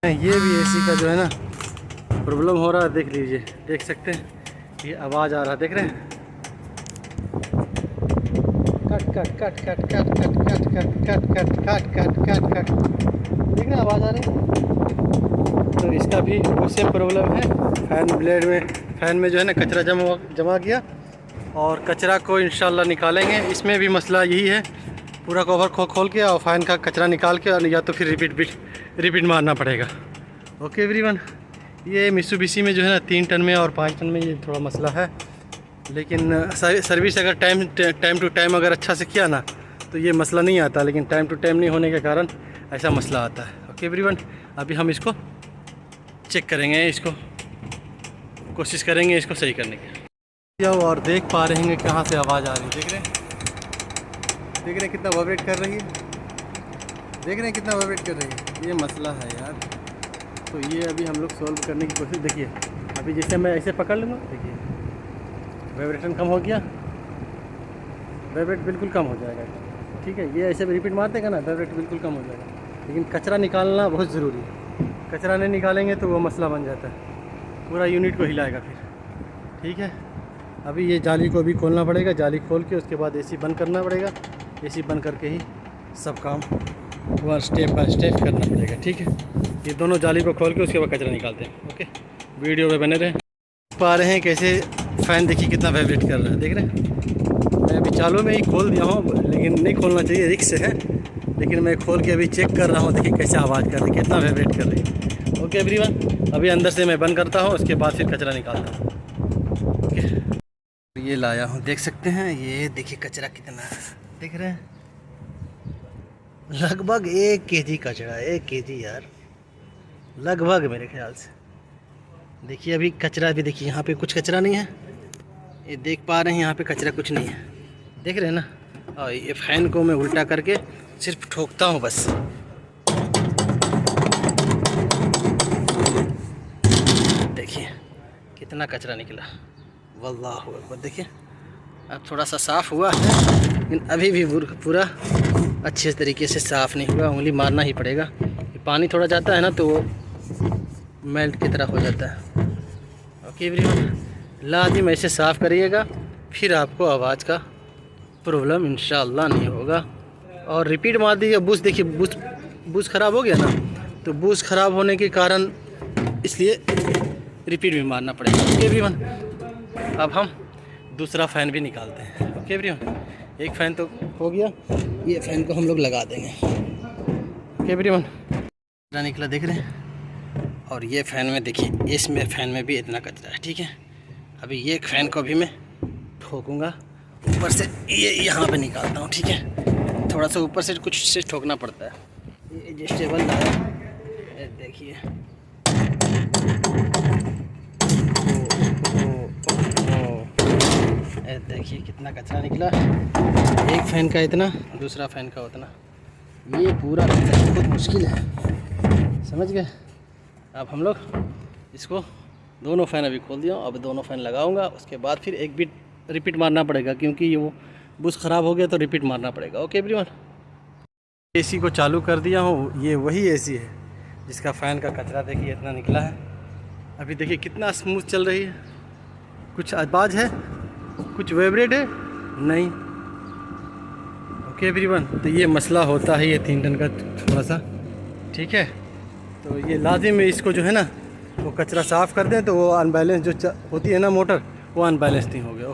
ये भी एसी का जो है ना प्रॉब्लम हो रहा है, देख लीजिए, देख सकते हैं ये आवाज़ आ रहा है, देख रहे हैं, cut cut cut cut cut cut cut cut cut cut cut cut cut cut, देख रहे हैं आवाज़ आ रही है। तो इसका भी सेम प्रॉब्लम है, फैन ब्लेड में, फैन में जो है ना कचरा जमा किया, और कचरा को इंशाल्लाह निकालेंगे। इसमें भी मसला यही है, पूरा कवर खोल के और फैन का कचरा निकाल के, और या तो फिर रिपीट मारना पड़ेगा। ओके एवरीवन, ये मित्सुबिशी में जो है ना 3 टन में और 5 टन में ये थोड़ा मसला है, लेकिन सर्विस अगर टाइम टू टाइम अगर अच्छा से किया ना तो ये मसला नहीं आता, लेकिन टाइम टू टाइम नहीं होने के कारण ऐसा मसला आता है। ओके एवरीवन, अभी हम इसको चेक करेंगे, इसको कोशिश करेंगे इसको सही करने की। और देख पा रहे हैं कहाँ से आवाज़ आ रही है, देख रहे हैं कितना वाइब्रेट कर रही है, देख रहे हैं कितना वाइब्रेट कर रही है, ये मसला है यार। तो ये अभी हम लोग सॉल्व करने की कोशिश, देखिए अभी जैसे मैं ऐसे पकड़ लूँगा, देखिए वाइब्रेशन कम हो गया, वाइब्रेट बिल्कुल कम हो जाएगा, ठीक है। ये ऐसे रिपीट मार देगा ना, वाइब्रेट बिल्कुल कम हो जाएगा, लेकिन कचरा निकालना बहुत ज़रूरी है। कचरा नहीं निकालेंगे तो वो मसला बन जाता है, पूरा यूनिट को हिलाएगा फिर, ठीक है। अभी ये जाली को भी खोलना पड़ेगा, जाली खोल के उसके बाद एसी बंद करना पड़ेगा, एसी बंद करके ही सब काम वह स्टेप बाय स्टेप करना पड़ेगा, ठीक है। ये दोनों जाली को खोल के उसके बाद कचरा निकालते हैं। ओके, वीडियो में बने रहें। पा रहे हैं कैसे फ़ैन देखिए कितना वाइब्रेट कर रहा है, देख रहे हैं। मैं अभी चालू में ही खोल दिया हूँ, लेकिन नहीं खोलना चाहिए, रिस्क है, लेकिन मैं खोल के अभी चेक कर रहा हूँ, देखिए कैसे आवाज़ कर रही है, कितना वाइब्रेट कर रही है। ओके एवरीवन, अभी अंदर से मैं बंद करता हूँ, उसके बाद फिर कचरा निकालता हूँ। ओके, ये लाया हूँ, देख सकते हैं, ये देखिए कचरा कितना है, देख रहे हैं, लगभग 1 kg कचरा, 1 kg यार, लगभग मेरे ख्याल से। देखिए अभी कचरा भी देखिए, यहाँ पे कुछ कचरा नहीं है, ये देख पा रहे हैं, यहाँ पे कचरा कुछ नहीं है, देख रहे हैं ना। और ये फैन को मैं उल्टा करके सिर्फ ठोकता हूँ बस, देखिए कितना कचरा निकला, वल्लाहु अकबर। देखिए अब थोड़ा सा साफ़ हुआ है, लेकिन अभी भी पूरा अच्छे तरीके से साफ़ नहीं हुआ, उंगली मारना ही पड़ेगा। पानी थोड़ा जाता है ना तो वो मेल्ट की तरह हो जाता है। ओके एवरीवन, लाजिम ऐसे साफ़ करिएगा, फिर आपको आवाज़ का प्रॉब्लम इंशाअल्लाह नहीं होगा। और रिपीट मार दीजिए, बूस्ट देखिए, बूस्ट ख़राब हो गया ना, तो बूस्ट ख़राब होने के कारण इसलिए रिपीट भी मारना पड़ेगा। ओके एवरीवन, अब हम दूसरा फ़ैन भी निकालते हैं। ओके एवरीवन, एक फ़ैन तो हो गया, ये फ़ैन को हम लोग लगा देंगे। ओके एवरीवन, कचरा निकला, देख रहे हैं। और ये फ़ैन में देखिए, इसमें फ़ैन में भी इतना कचरा है, ठीक है। अभी ये फ़ैन को भी मैं ठोकूँगा, ऊपर से ये यहाँ पे निकालता हूँ, ठीक है। थोड़ा सा ऊपर से कुछ से ठोकना पड़ता है। ये एडजस्टेबल लाया, देखिए, देखिए कितना कचरा निकला, एक फ़ैन का इतना, दूसरा फ़ैन का उतना, ये पूरा बहुत मुश्किल है, समझ गए। अब हम लोग इसको दोनों फ़ैन अभी खोल दिया, अब दोनों फ़ैन लगाऊंगा, उसके बाद फिर एक बिट रिपीट मारना पड़ेगा, क्योंकि ये वो बुश ख़राब हो गया तो रिपीट मारना पड़ेगा। ओके एवरीवन, एसी को चालू कर दिया हूँ, ये वही एसी है जिसका फ़ैन का कचरा देखिए इतना निकला है। अभी देखिए कितना स्मूथ चल रही है, कुछ आवाज़ है, कुछ वाइब्रेट है नहीं। ओके एवरीवन, तो ये मसला होता है, ये 3 टन का थोड़ा सा, ठीक है। तो ये लाजिम है, इसको जो है ना वो कचरा साफ़ कर दें तो वो अनबैलेंस जो होती है ना मोटर, वो अनबैलेंस नहीं हो गया।